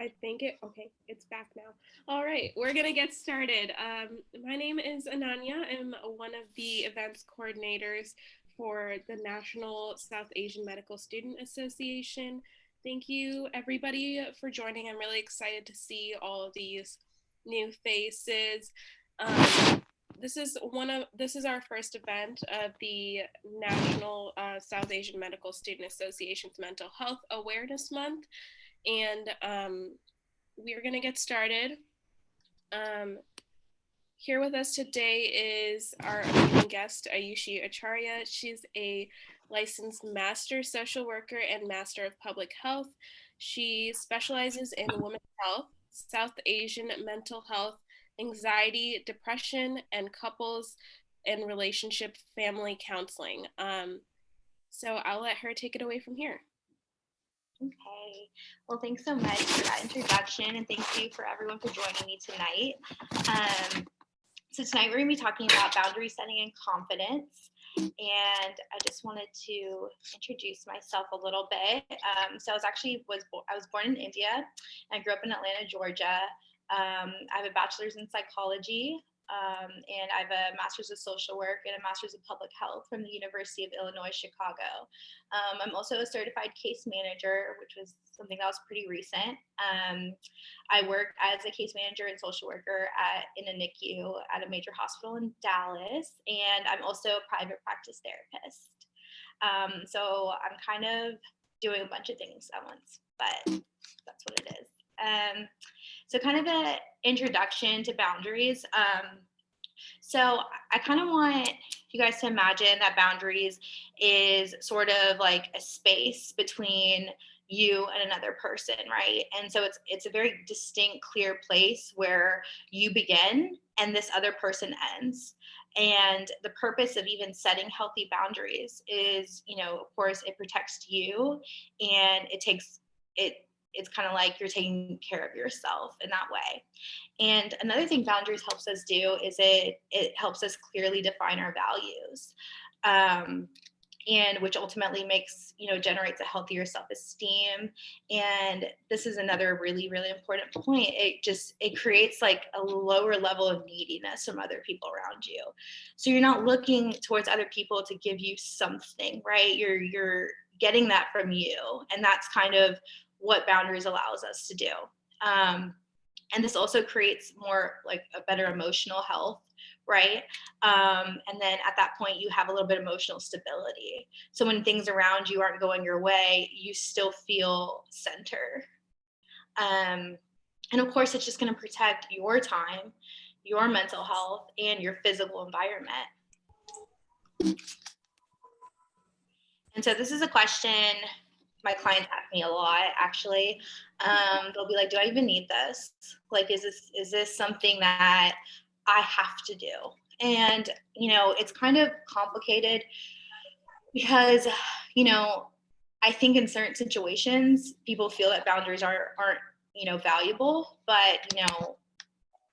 Okay, it's back now. All right, we're gonna get started. My name is Ananya. I'm one of the events coordinators for the National South Asian Medical Student Association. Thank you everybody for joining. I'm really excited to see all of these new faces. This is our first event of the National South Asian Medical Student Association's Mental Health Awareness Month, and we are going to get started. Here with us today is our amazing guest, Ayushi Acharya. She's a licensed master social worker and master of public health. She specializes in women's health, South Asian mental health, anxiety, depression, and couples and relationship family counseling. So I'll let her take it away from here. Okay. Well, thanks so much for that introduction, and thank you for everyone for joining me tonight. So tonight we're going to be talking about boundary setting and confidence, and I just wanted to introduce myself a little bit. So I was born in India, and I grew up in Atlanta, Georgia. I have a bachelor's in psychology. And I have a master's of social work and a master's of public health from the University of Illinois, Chicago. I'm also a certified case manager, which was something that was pretty recent. I work as a case manager and social worker in a NICU at a major hospital in Dallas, and I'm also a private practice therapist. So I'm kind of doing a bunch of things at once, but that's what it is. So kind of an introduction to boundaries. So I kind of want you guys to imagine that boundaries is sort of like a space between you and another person, right? And so it's a very distinct, clear place where you begin and this other person ends. And the purpose of even setting healthy boundaries is, of course, it protects you, and it's kind of like you're taking care of yourself in that way. And another thing boundaries helps us do is it helps us clearly define our values, and which ultimately generates a healthier self-esteem. And this is another really, really important point. It creates like a lower level of neediness from other people around you. So you're not looking towards other people to give you something, right? You're getting that from you. And that's kind of what boundaries allows us to do. And this also creates more like a better emotional health, right? And then at that point, you have a little bit of emotional stability. So when things around you aren't going your way, you still feel center. And of course, it's just going to protect your time, your mental health, and your physical environment. And so this is a question my clients ask me a lot, actually. They'll be like, do I even need this? Like, is this something that I have to do? And, it's kind of complicated because, I think in certain situations, people feel that boundaries aren't valuable, but,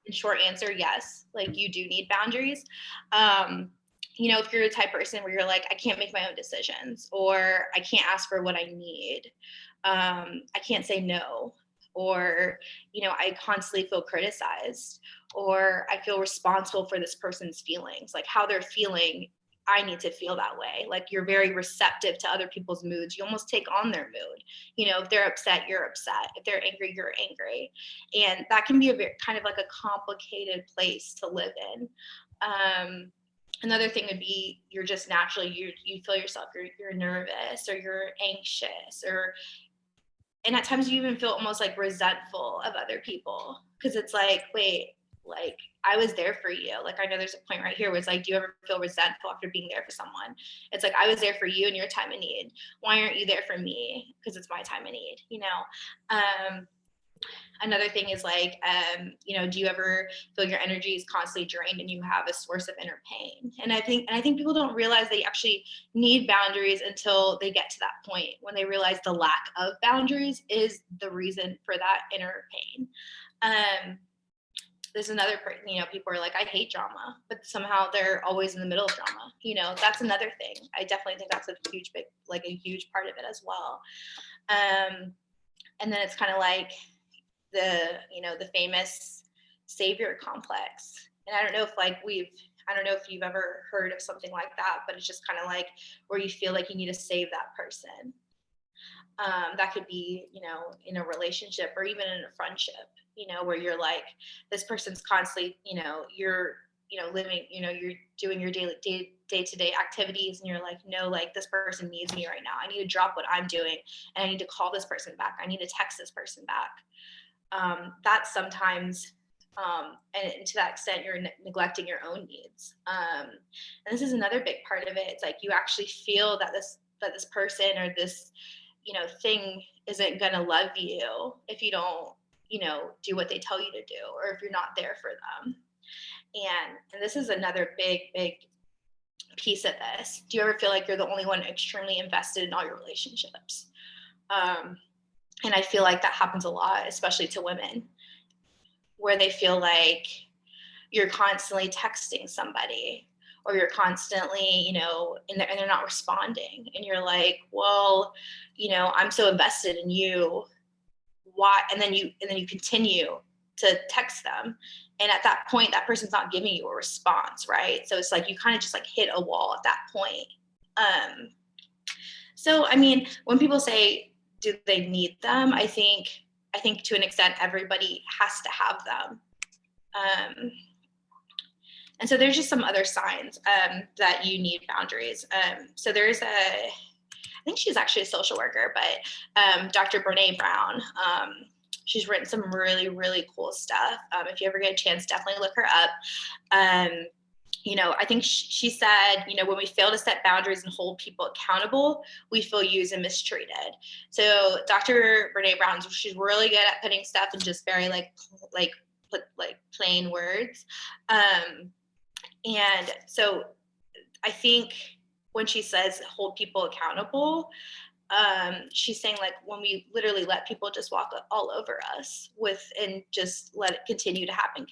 in short answer, yes, like you do need boundaries. If you're the type of person where you're like, I can't make my own decisions, or I can't ask for what I need, I can't say no, or, I constantly feel criticized, or I feel responsible for this person's feelings, like how they're feeling, I need to feel that way. Like you're very receptive to other people's moods. You almost take on their mood. If they're upset, you're upset. If they're angry, you're angry. And that can be a very kind of like a complicated place to live in. Another thing would be you're just naturally, you feel yourself, you're nervous, or you're anxious, and at times you even feel almost like resentful of other people, because it's like, wait, like I was there for you. Like I know there's a point right here where it's like, do you ever feel resentful after being there for someone? It's like, I was there for you in your time of need. Why aren't you there for me? Because it's my time of need, Another thing is like, do you ever feel your energy is constantly drained and you have a source of inner pain? And I think people don't realize they actually need boundaries until they get to that point, when they realize the lack of boundaries is the reason for that inner pain. There's another, people are like, I hate drama, but somehow they're always in the middle of drama. That's another thing. I definitely think that's a huge part of it as well. And then it's kind of like, the famous savior complex. And I don't know if you've ever heard of something like that, but it's just kind of like where you feel like you need to save that person. That could be, in a relationship or even in a friendship, where you're like, this person's constantly, you're, living, you're doing your day-to-day activities, and you're like, no, like, this person needs me right now. I need to drop what I'm doing, and I need to call this person back. I need to text this person back. That's sometimes, and to that extent, you're neglecting your own needs. And this is another big part of it. It's like you actually feel that this person or this, thing isn't gonna love you if you don't, do what they tell you to do, or if you're not there for them. And this is another big piece of this. Do you ever feel like you're the only one extremely invested in all your relationships? And I feel like that happens a lot, especially to women, where they feel like you're constantly texting somebody, or you're constantly, and they're not responding. And you're like, well, I'm so invested in you. Why? And then you continue to text them. And at that point, that person's not giving you a response, right? So it's like you kind of just like hit a wall at that point. So, I mean, when people say, do they need them? I think to an extent, everybody has to have them. And so there's just some other signs that you need boundaries. So there's I think she's actually a social worker, but Dr. Brene Brown, she's written some really, really cool stuff. If you ever get a chance, definitely look her up. I think she said, when we fail to set boundaries and hold people accountable, we feel used and mistreated. So Dr. Brene Brown, she's really good at putting stuff in just very like plain words. And so I think when she says hold people accountable, she's saying like when we literally let people just walk all over us and just let it continue to happen.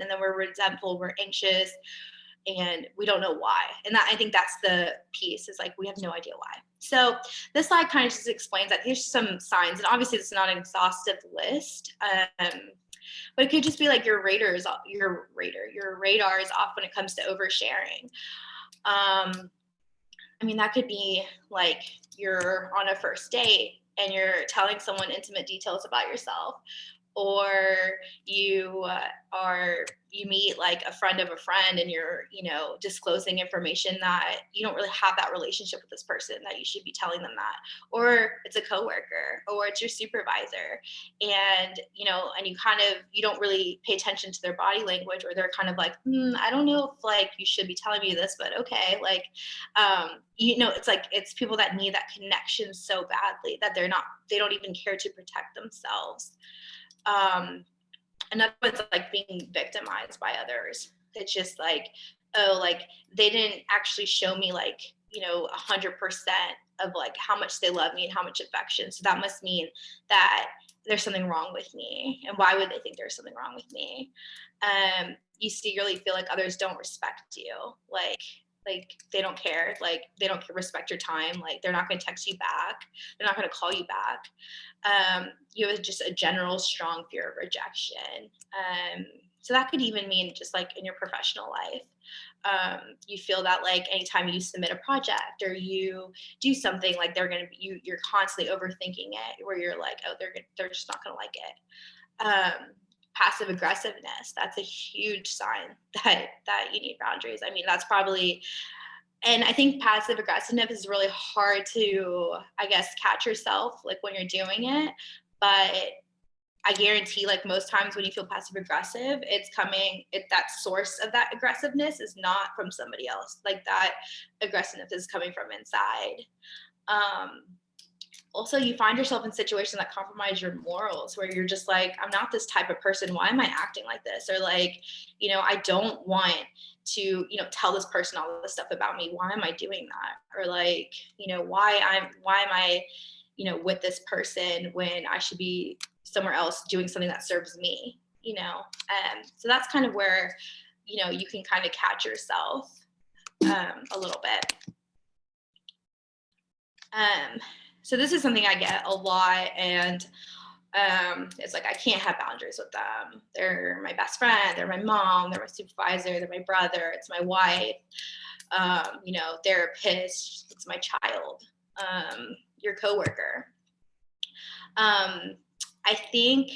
And then we're resentful, we're anxious, and we don't know why. And I think that's the piece, is like, we have no idea why. So this slide kind of just explains that here's some signs, and obviously it's not an exhaustive list. But it could just be like your radar is off when it comes to oversharing. I mean, that could be like you're on a first date and you're telling someone intimate details about yourself, or you meet like a friend of a friend and you're, disclosing information that you don't really have that relationship with this person, that you should be telling them that. Or it's a coworker, or it's your supervisor, and, and you don't really pay attention to their body language, or they're kind of like, I don't know if like you should be telling me this, but okay. Like, it's like, it's people that need that connection so badly that they don't even care to protect themselves. Another one's like being victimized by others. It's just like, oh, like they didn't actually show me like, 100% of like how much they love me and how much affection. So that must mean that there's something wrong with me. And why would they think there's something wrong with me? You really feel like others don't respect you. Like they don't care, like they don't respect your time, like they're not going to text you back, they're not going to call you back. You have just a general strong fear of rejection. So that could even mean just like in your professional life. You feel that like anytime you submit a project or you do something, like you're constantly overthinking it, where you're like, oh, they're just not going to like it. Passive aggressiveness, that's a huge sign that you need boundaries. I mean, that's probably, and I think passive aggressiveness is really hard to, I guess, catch yourself like when you're doing it. But I guarantee like most times when you feel passive aggressive, that source of that aggressiveness is not from somebody else. Like that aggressiveness is coming from inside. Also, you find yourself in situations that compromise your morals, where you're just like, I'm not this type of person. Why am I acting like this? Or like, I don't want to, tell this person all this stuff about me. Why am I doing that? Or like, why am I, with this person when I should be somewhere else doing something that serves me, So that's kind of where, you can kind of catch yourself a little bit. So this is something I get a lot, and It's like I can't have boundaries with them. They're my best friend, they're my mom, they're my supervisor, they're my brother, it's my wife, therapist, it's my child, your coworker. I think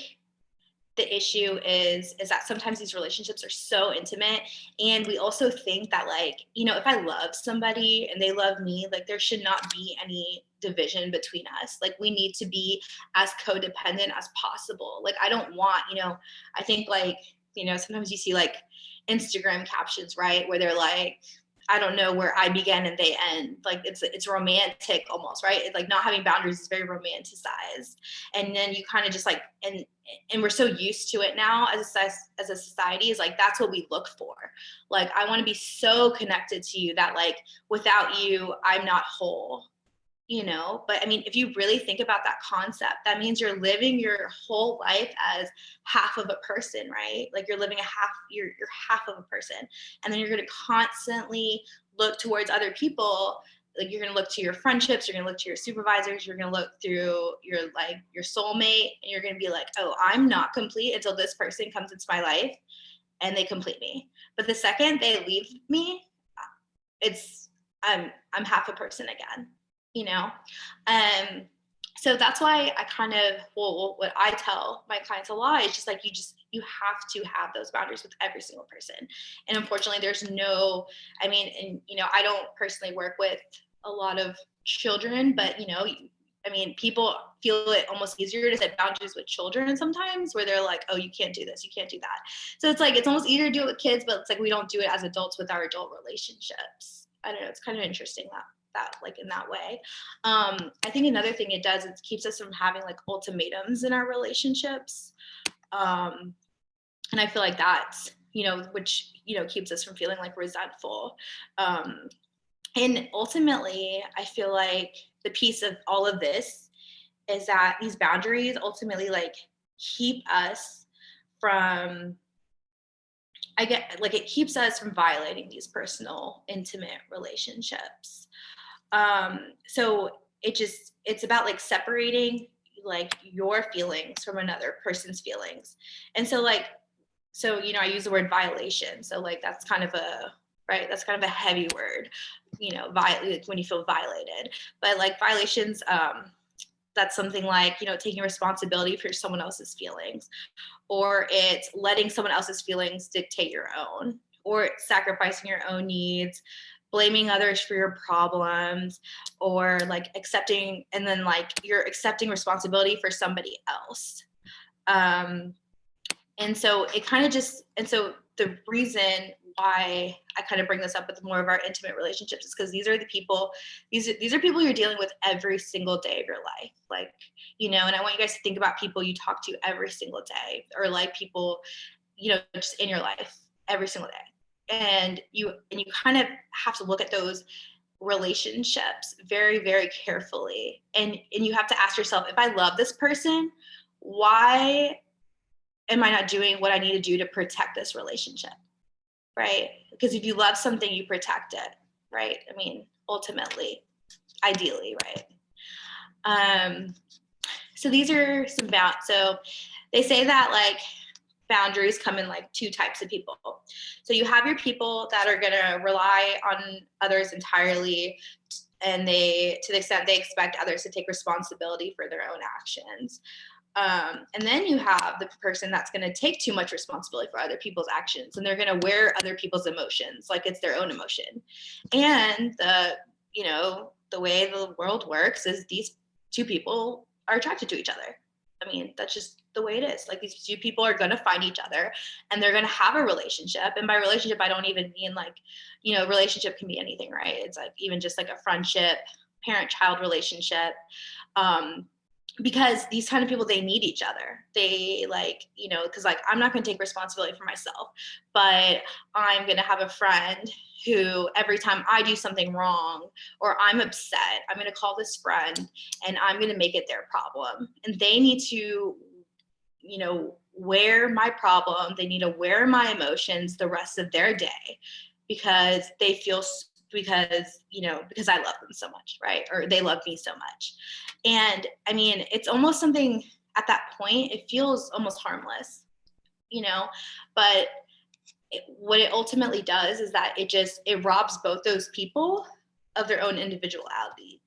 the issue is that sometimes these relationships are so intimate, and we also think that, like, if I love somebody and they love me, like, there should not be any division between us. Like, we need to be as codependent as possible. Like, I don't want, I think, like, sometimes you see like Instagram captions, right, where they're like, I don't know where I begin and they end. Like, it's romantic almost, right? It's like not having boundaries is very romanticized. And then you kind of just like, and we're so used to it now as a society, is like, that's what we look for. Like, I want to be so connected to you that, like, without you, I'm not whole. But I mean, if you really think about that concept, that means you're living your whole life as half of a person, right? Like, you're living you're half of a person, and then you're going to constantly look towards other people. Like, you're going to look to your friendships, you're going to look to your supervisors, you're going to look through your soulmate, and you're going to be like, oh, I'm not complete until this person comes into my life and they complete me. But the second they leave me, I'm half a person again. So that's why I kind of, what I tell my clients a lot is just like, you have to have those boundaries with every single person. And unfortunately, there's no, I mean, and I don't personally work with a lot of children, but people feel it almost easier to set boundaries with children sometimes, where they're like, oh, you can't do this, you can't do that. So it's like, it's almost easier to do it with kids, but it's like, we don't do it as adults with our adult relationships. I don't know, it's kind of interesting that like in that way. I think another thing it does, it keeps us from having like ultimatums in our relationships. And I feel like that's, which, keeps us from feeling like resentful. And ultimately, I feel like the piece of all of this is that these boundaries ultimately like keep us from, it keeps us from violating these personal, intimate relationships. So it's about like separating like your feelings from another person's feelings. And so I use the word violation. So like, that's kind of a heavy word, when you feel violated. But like violations, that's something like, taking responsibility for someone else's feelings, or it's letting someone else's feelings dictate your own, or sacrificing your own needs, blaming others for your problems, or like accepting, and then like you're accepting responsibility for somebody else. And so the reason why I kind of bring this up with more of our intimate relationships is because these are people you're dealing with every single day of your life. Like, and I want you guys to think about people you talk to every single day, or like people, just in your life every single day. And you kind of have to look at those relationships very, very carefully. And you have to ask yourself, if I love this person, why am I not doing what I need to do to protect this relationship? Right? Because if you love something, you protect it, right? I mean, ultimately, ideally, right? So these are some so they say that like boundaries come in like two types of people. So you have your people that are going to rely on others entirely, and to the extent they expect others to take responsibility for their own actions. And then you have the person that's going to take too much responsibility for other people's actions, and they're going to wear other people's emotions like it's their own emotion. And the way the world works is these two people are attracted to each other. I mean, that's just the way it is. Like, these two people are going to find each other, and they're going to have a relationship. And by relationship, I don't even mean like, relationship can be anything, right? It's like even just like a friendship, parent-child relationship. Because these kind of people, they need each other. They like, because like, I'm not going to take responsibility for myself, but I'm going to have a friend who every time I do something wrong or I'm upset, I'm going to call this friend and I'm going to make it their problem. And they need to, wear my problem. They need to wear my emotions the rest of their day, because they feel, because I love them so much, right? Or they love me so much. And I mean, it's almost something, at that point, it feels almost harmless, but what it ultimately does is that it robs both those people of their own individuality.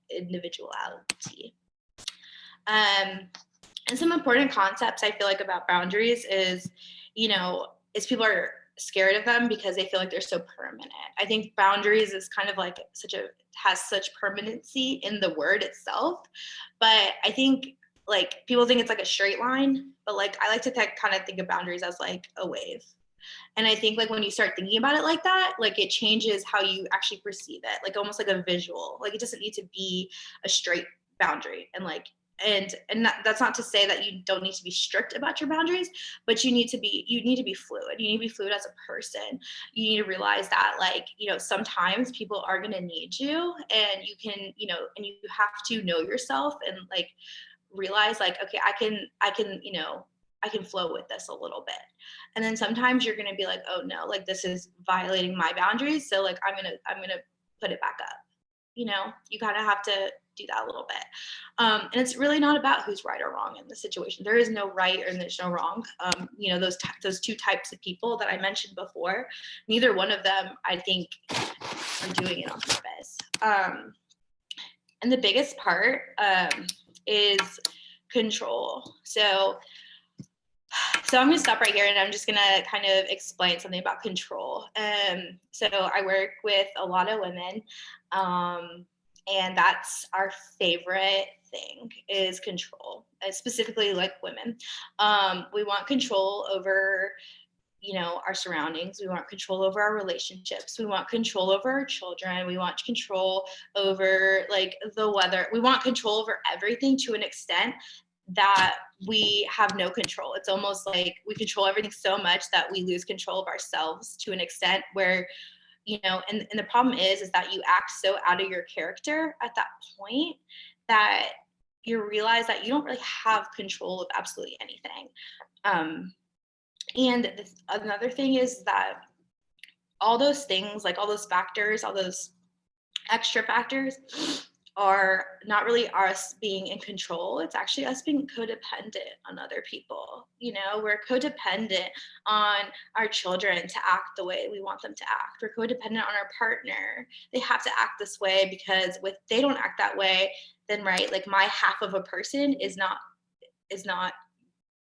And some important concepts I feel like about boundaries is people are scared of them because they feel like they're so permanent. I think boundaries is kind of like has such permanency in the word itself, but I think like people think it's like a straight line, but like I like to kind of think of boundaries as like a wave. And I think like when you start thinking about it like that, like it changes how you actually perceive it, like almost like a visual. Like it doesn't need to be a straight boundary. And that's not to say that you don't need to be strict about your boundaries, but you need to be fluid. You need to be fluid as a person. You need to realize that like, sometimes people are going to need you, and you can, and you have to know yourself and like realize like, okay, I can flow with this a little bit. And then sometimes you're going to be like, oh no, like this is violating my boundaries. So like, I'm going to put it back up. You kind of have to do that a little bit. And it's really not about who's right or wrong in the situation. There is no right or there's no wrong. Those two types of people that I mentioned before, neither one of them, I think, are doing it on purpose. And the biggest part is control. So I'm going to stop right here, and I'm just going to kind of explain something about control. So I work with a lot of women, and that's our favorite thing is control, specifically like women. We want control over, our surroundings. We want control over our relationships. We want control over our children. We want control over like the weather. We want control over everything to an extent that we have no control. It's almost like we control everything so much that we lose control of ourselves to an extent where, and the problem is that you act so out of your character at that point that you realize that you don't really have control of absolutely anything. And another thing is that all those things, like all those factors, all those extra factors, are not really us being in control. It's actually us being codependent on other people. We're codependent on our children to act the way we want them to act. We're codependent on our partner. They have to act this way because if they don't act that way, then right, like my half of a person is not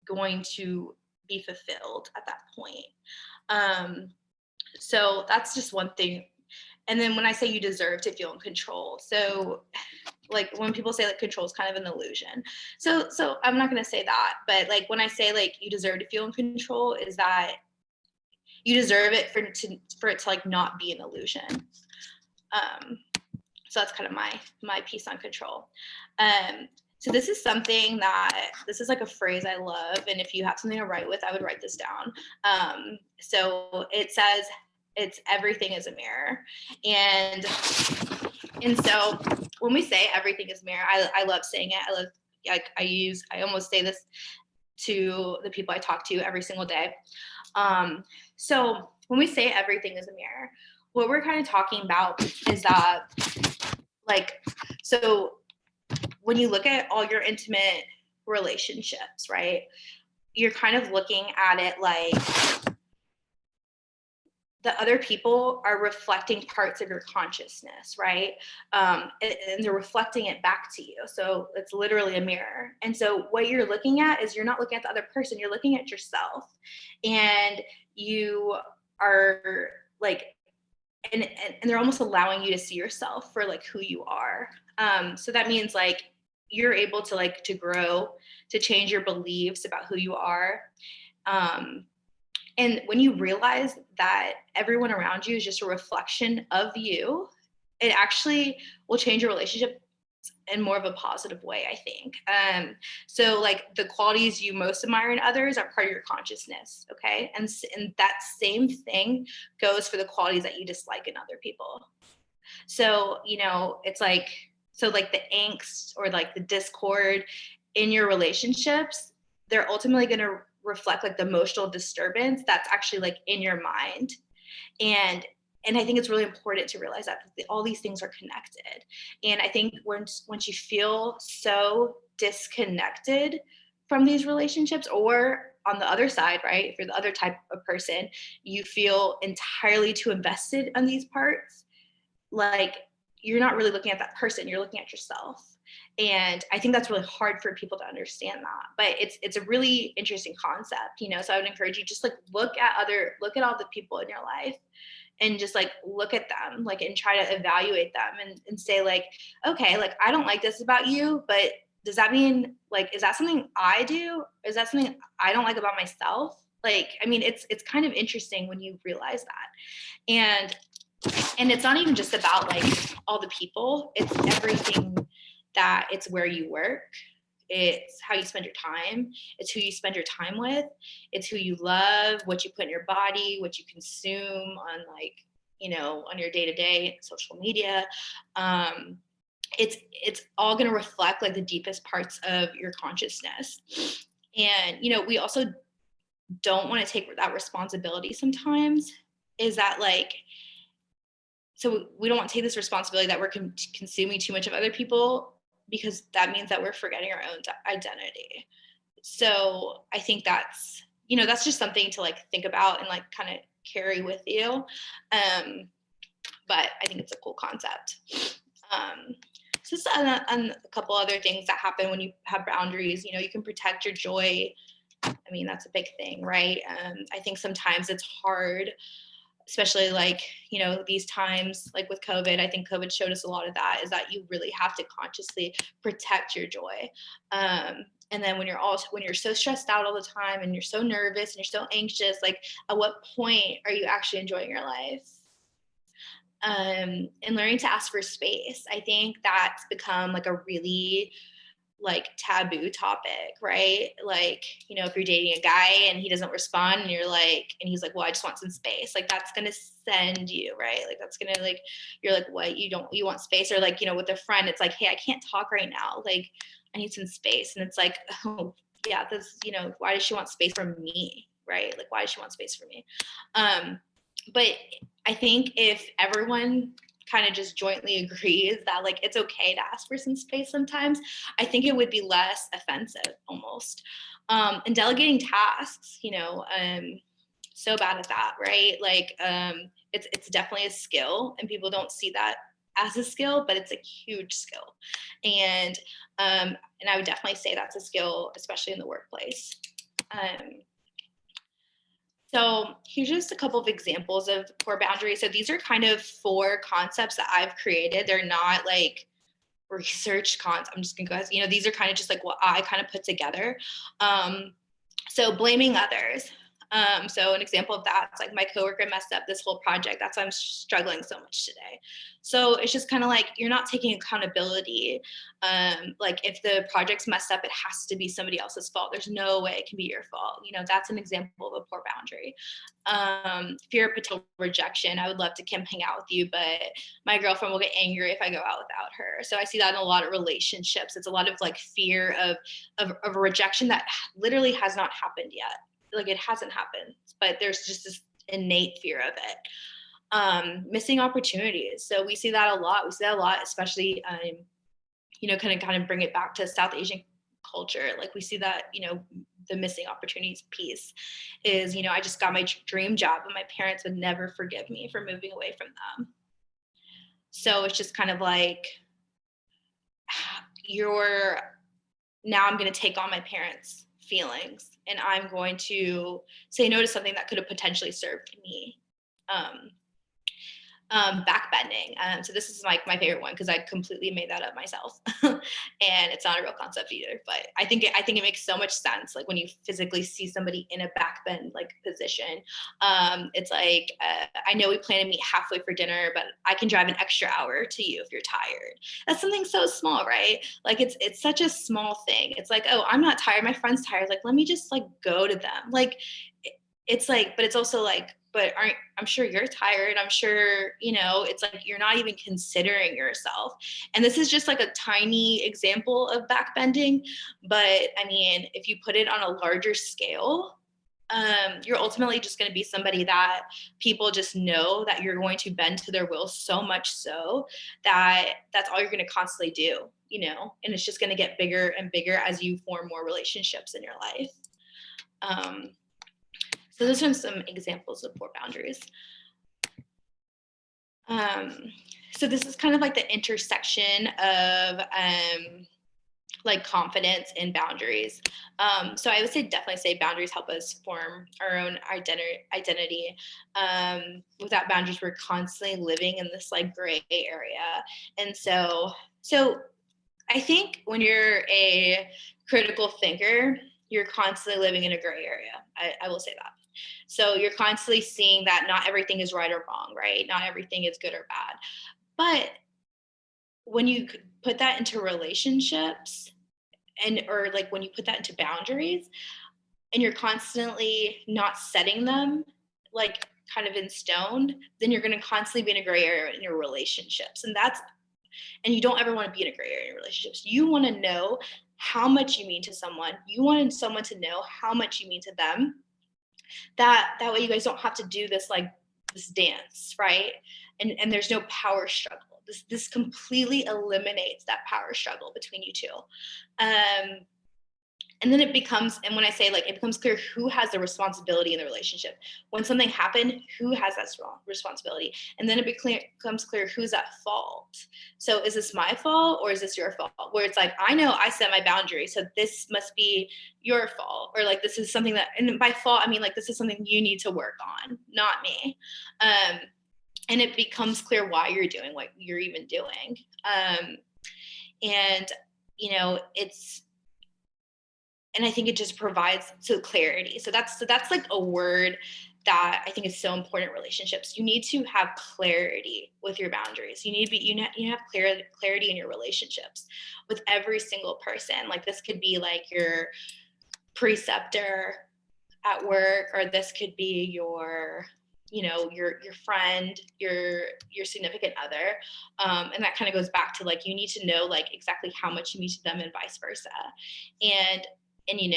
going to be fulfilled at that point. So that's just one thing. And then when I say you deserve to feel in control, so like when people say like control is kind of an illusion. So I'm not going to say that, but like when I say like you deserve to feel in control, is that you deserve it for it to like not be an illusion. So that's kind of my piece on control. So this is like a phrase I love. And if you have something to write with, I would write this down. So it says, it's everything is a mirror. And so when we say everything is a mirror, I love saying it. I almost say this to the people I talk to every single day. So when we say everything is a mirror, what we're kind of talking about is that so when you look at all your intimate relationships, right, you're kind of looking at it like the other people are reflecting parts of your consciousness, right? And they're reflecting it back to you. So it's literally a mirror. And so what you're looking at is you're not looking at the other person, you're looking at yourself. And you are like, and they're almost allowing you to see yourself for like who you are. So that means like you're able to like to grow, to change your beliefs about who you are. And when you realize that everyone around you is just a reflection of you, it actually will change your relationship in more of a positive way, I think. So like the qualities you most admire in others are part of your consciousness, okay? And that same thing goes for the qualities that you dislike in other people. So, it's like, so like the angst or like the discord in your relationships, they're ultimately going to reflect like the emotional disturbance that's actually like in your mind. And I think it's really important to realize that all these things are connected. And I think once you feel so disconnected from these relationships, or on the other side, right? If you're the other type of person, you feel entirely too invested on these parts, like you're not really looking at that person, you're looking at yourself. And I think that's really hard for people to understand that. But it's a really interesting concept, you know. So I would encourage you, just like look at all the people in your life, and just like look at them, like, and try to evaluate them, and say like, okay, like I don't like this about you, but does that mean, like, is that something I do? Is that something I don't like about myself? Like, I mean, it's kind of interesting when you realize that. And it's not even just about like all the people, it's everything. That it's where you work, it's how you spend your time, it's who you spend your time with, it's who you love, what you put in your body, what you consume on, like, you know, on your day-to-day social media. It's all going to reflect like the deepest parts of your consciousness. And you know, we also don't want to take that responsibility sometimes, is that like, so we don't want to take this responsibility that we're consuming too much of other people, because that means that we're forgetting our own identity. So I think that's, you know, that's just something to like think about and like kind of carry with you. But I think it's a cool concept. Just a couple other things that happen when you have boundaries. You know, you can protect your joy. I mean, that's a big thing, right? I think sometimes it's hard, especially like, you know, these times like with COVID. I think COVID showed us a lot of that, is that you really have to consciously protect your joy. And then when you're so stressed out all the time, and you're so nervous and you're so anxious, like at what point are you actually enjoying your life? And learning to ask for space. I think that's become like a really like taboo topic, right? Like, you know, if you're dating a guy and he doesn't respond, and you're like, and he's like, well, I just want some space, like that's gonna send you, right? Like that's gonna, like, you're like, what, you want space? Or like, you know, with a friend, it's like, hey, I can't talk right now, like I need some space. And it's like, oh yeah, this, you know, why does she want space from me, right? Like, why does she want space from me? But I think if everyone kind of just jointly agrees that like it's okay to ask for some space sometimes, I think it would be less offensive almost. And delegating tasks, you know, so bad at that, right? Like it's definitely a skill, and people don't see that as a skill, but it's a huge skill. And I would definitely say that's a skill, especially in the workplace. So here's just a couple of examples of poor boundaries. So these are kind of 4 concepts that I've created. They're not like research concepts. I'm just gonna go ahead. You know, these are kind of just like what I kind of put together. So blaming others. So an example of that is like my coworker messed up this whole project. That's why I'm struggling so much today. So it's just kind of like, you're not taking accountability. Like if the project's messed up, it has to be somebody else's fault. There's no way it can be your fault. You know, that's an example of a poor boundary. Fear of potential rejection. I would love to come hang out with you, but my girlfriend will get angry if I go out without her. So I see that in a lot of relationships. It's a lot of like fear of a rejection that literally has not happened yet. Like it hasn't happened, but there's just this innate fear of it. Missing opportunities. So we see that a lot. We see that a lot, especially, you know, kind of bring it back to South Asian culture. Like we see that, you know, the missing opportunities piece is, you know, I just got my dream job, and my parents would never forgive me for moving away from them. So it's just kind of like, now I'm going to take on my parents' feelings, and I'm going to say no to something that could have potentially served me. Backbending. So this is like my favorite one, because I completely made that up myself, and it's not a real concept either. But I think it makes so much sense. Like when you physically see somebody in a backbend like position, it's like, I know we plan to meet halfway for dinner, but I can drive an extra hour to you if you're tired. That's something so small, right? Like it's such a small thing. It's like, oh, I'm not tired, my friend's tired. Like let me just like go to them. Like it's like, but it's also like, but I'm sure you're tired. I'm sure, you know, it's like you're not even considering yourself. And this is just like a tiny example of backbending. But I mean, if you put it on a larger scale, you're ultimately just going to be somebody that people just know that you're going to bend to their will, so much so that that's all you're going to constantly do. and it's just going to get bigger and bigger as you form more relationships in your life. So those are some examples of poor boundaries. So this is kind of like the intersection of like confidence and boundaries. So I would definitely say boundaries help us form our own identity. Without boundaries, we're constantly living in this like gray area. And so I think when you're a critical thinker, you're constantly living in a gray area. I will say that. So you're constantly seeing that not everything is right or wrong, right? Not everything is good or bad. But when you put that into relationships or like when you put that into boundaries and you're constantly not setting them like kind of in stone, then you're going to constantly be in a gray area in your relationships. And you don't ever want to be in a gray area in relationships. You want to know how much you mean to someone. You want someone to know how much you mean to them. That way you guys don't have to do this like this dance, right? And there's no power struggle. This completely eliminates that power struggle between you two. And then it becomes, and when I say like, it becomes clear who has the responsibility in the relationship. When something happened, who has that responsibility? And then it becomes clear who's at fault. So is this my fault or is this your fault? Where it's like, I know I set my boundary, so this must be your fault. Or like, this is something that, and by fault, I mean like, this is something you need to work on, not me. And it becomes clear why you're doing what you're even doing. And I think it just provides clarity. So that's like a word that I think is so important in relationships. You need to have clarity with your boundaries. You need to have clarity in your relationships with every single person. Like this could be like your preceptor at work, or this could be your friend, your significant other. And that kind of goes back to like, you need to know like exactly how much you mean to them and vice versa. And I mean,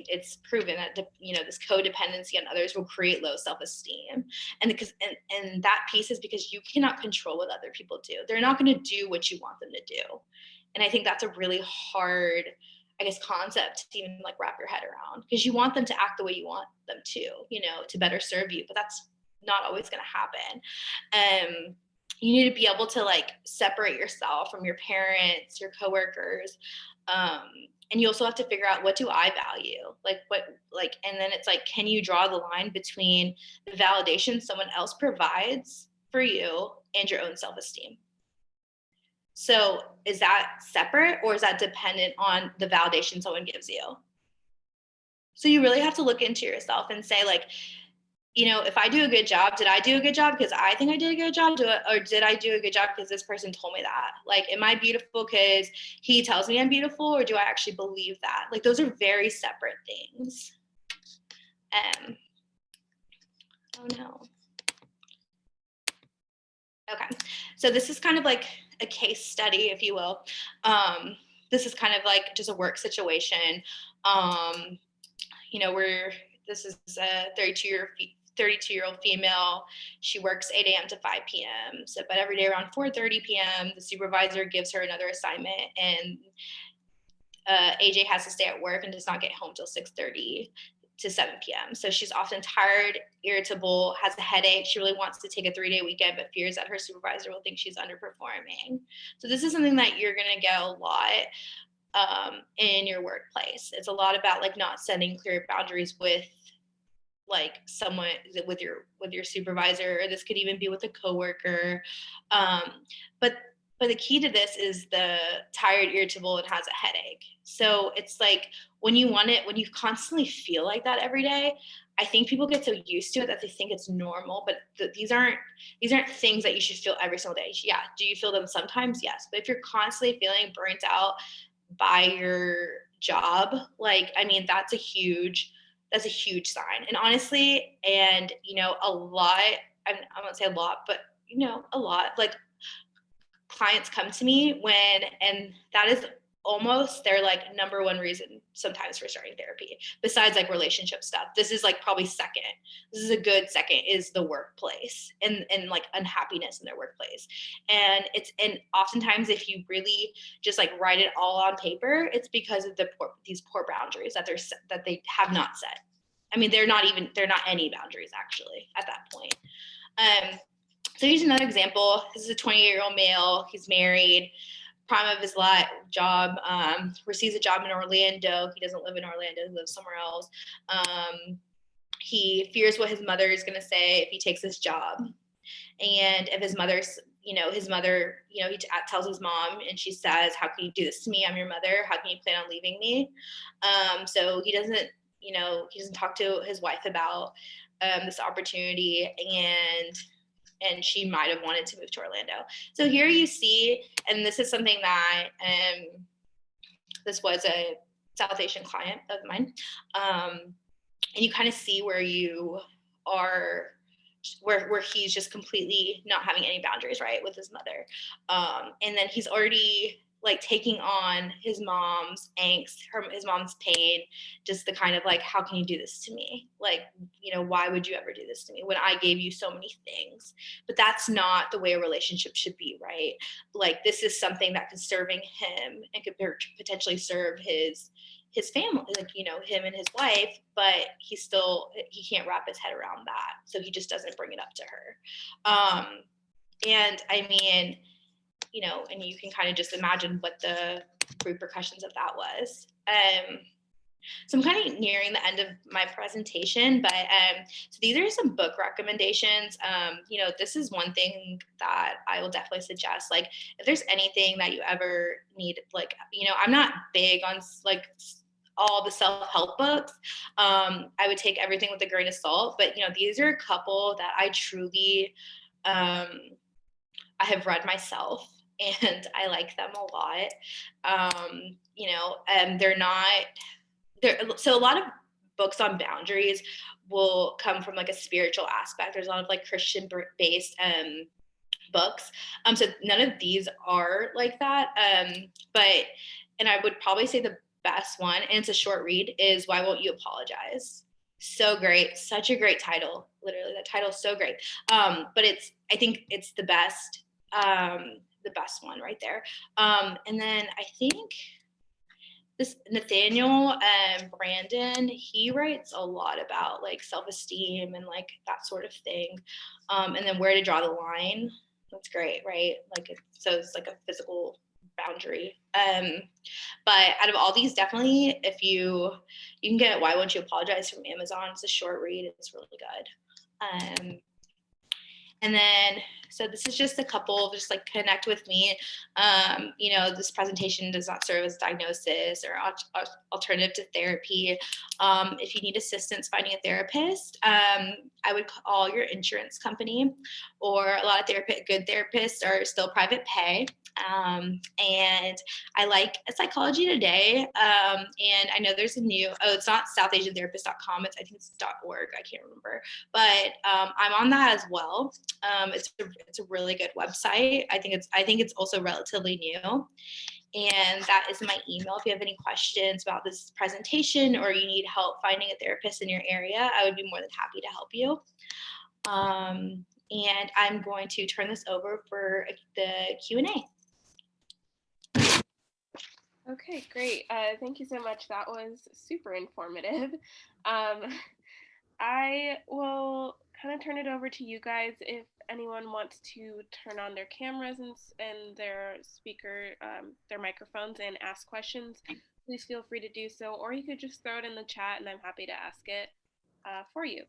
it's proven that, this codependency on others will create low self-esteem. And that piece is because you cannot control what other people do. They're not going to do what you want them to do. And I think that's a really hard, I guess, concept to even like wrap your head around, because you want them to act the way you want them to better serve you, but that's not always going to happen. You need to be able to like separate yourself from your parents, your coworkers. And you also have to figure out, what do I value? And then it's like, can you draw the line between the validation someone else provides for you and your own self-esteem? So is that separate, or is that dependent on the validation someone gives you? So you really have to look into yourself and say like, if I do a good job, did I do a good job because I think I did a good job, or did I do a good job because this person told me that? Like, am I beautiful because he tells me I'm beautiful, or do I actually believe that? Like, those are very separate things. Oh no. Okay, so this is kind of like a case study, if you will. This is kind of like just a work situation. This is a 32-year-old female. She works 8 a.m. to 5 p.m. But every day around 4:30 p.m., the supervisor gives her another assignment, and AJ has to stay at work and does not get home till 6:30 to 7 p.m. So she's often tired, irritable, has a headache. She really wants to take a 3-day weekend, but fears that her supervisor will think she's underperforming. So this is something that you're going to get a lot in your workplace. It's a lot about like not setting clear boundaries with like someone, with your supervisor, or this could even be with a coworker. But the key to this is the tired, irritable, and has a headache. So it's like when you constantly feel like that every day, I think people get so used to it that they think it's normal, but these aren't things that you should feel every single day. Yeah. Do you feel them sometimes? Yes. But if you're constantly feeling burnt out by your job, like, I mean, that's a huge sign. And honestly, a lot, I won't say a lot, but a lot, like, clients come to me and that is almost their like number one reason sometimes for starting therapy, besides like relationship stuff. This is like probably second. This is a good second, is the workplace and like unhappiness in their workplace. And oftentimes if you really just like write it all on paper, it's because of these poor boundaries that they have not set. I mean, they're not any boundaries actually at that point. So here's another example. This is a 28-year-old male. He's married, prime of his job, receives a job in Orlando. He doesn't live in Orlando, he lives somewhere else. He fears what his mother is going to say if he takes this job. And if his mother, he tells his mom and she says, how can you do this to me? I'm your mother. How can you plan on leaving me? So he doesn't talk to his wife about this opportunity, and she might have wanted to move to Orlando. So here you see, and this is something that this was a South Asian client of mine, and you kind of see where you are, where he's just completely not having any boundaries, right, with his mother, and then he's already like taking on his mom's angst, his mom's pain, just the kind of like, how can you do this to me? Like, why would you ever do this to me when I gave you so many things? But that's not the way a relationship should be, right? Like, this is something that could serving him and could potentially serve his family, like, him and his wife, but he can't wrap his head around that. So he just doesn't bring it up to her. And I mean, and you can kind of just imagine what the repercussions of that was. So I'm kind of nearing the end of my presentation, but so these are some book recommendations. This is one thing that I will definitely suggest. Like, if there's anything that you ever need, like, I'm not big on like all the self-help books. I would take everything with a grain of salt, but these are a couple that I truly I have read myself, and I like them a lot. And they're not there. So a lot of books on boundaries will come from like a spiritual aspect. There's a lot of like Christian based books. So none of these are like that. And I would probably say the best one, and it's a short read, is Why Won't You Apologize? So great. Such a great title. Literally, that title is so great. But I think it's the best one right there. And then I think this Nathaniel Brandon, he writes a lot about like self-esteem and like that sort of thing. And then where to draw the line. That's great, right? Like, so it's like a physical boundary. But out of all these, definitely, if you can get Why Won't You Apologize from Amazon. It's a short read. It's really good. And then, so this is just a couple, just like connect with me. This presentation does not serve as diagnosis or alternative to therapy. If you need assistance finding a therapist, I would call your insurance company, or a lot of good therapists are still private pay. And I like Psychology Today. And I know there's it's not southasiantherapist.com. I think it's .org. I can't remember, but I'm on that as well. It's a really good website. I think it's also relatively new. And that is my email. If you have any questions about this presentation or you need help finding a therapist in your area, I would be more than happy to help you. And I'm going to turn this over for the Q&A. Okay, great. Thank you so much. That was super informative. I will kind of turn it over to you guys. If anyone wants to turn on their cameras and their their microphones and ask questions, please feel free to do so, or you could just throw it in the chat and I'm happy to ask it for you.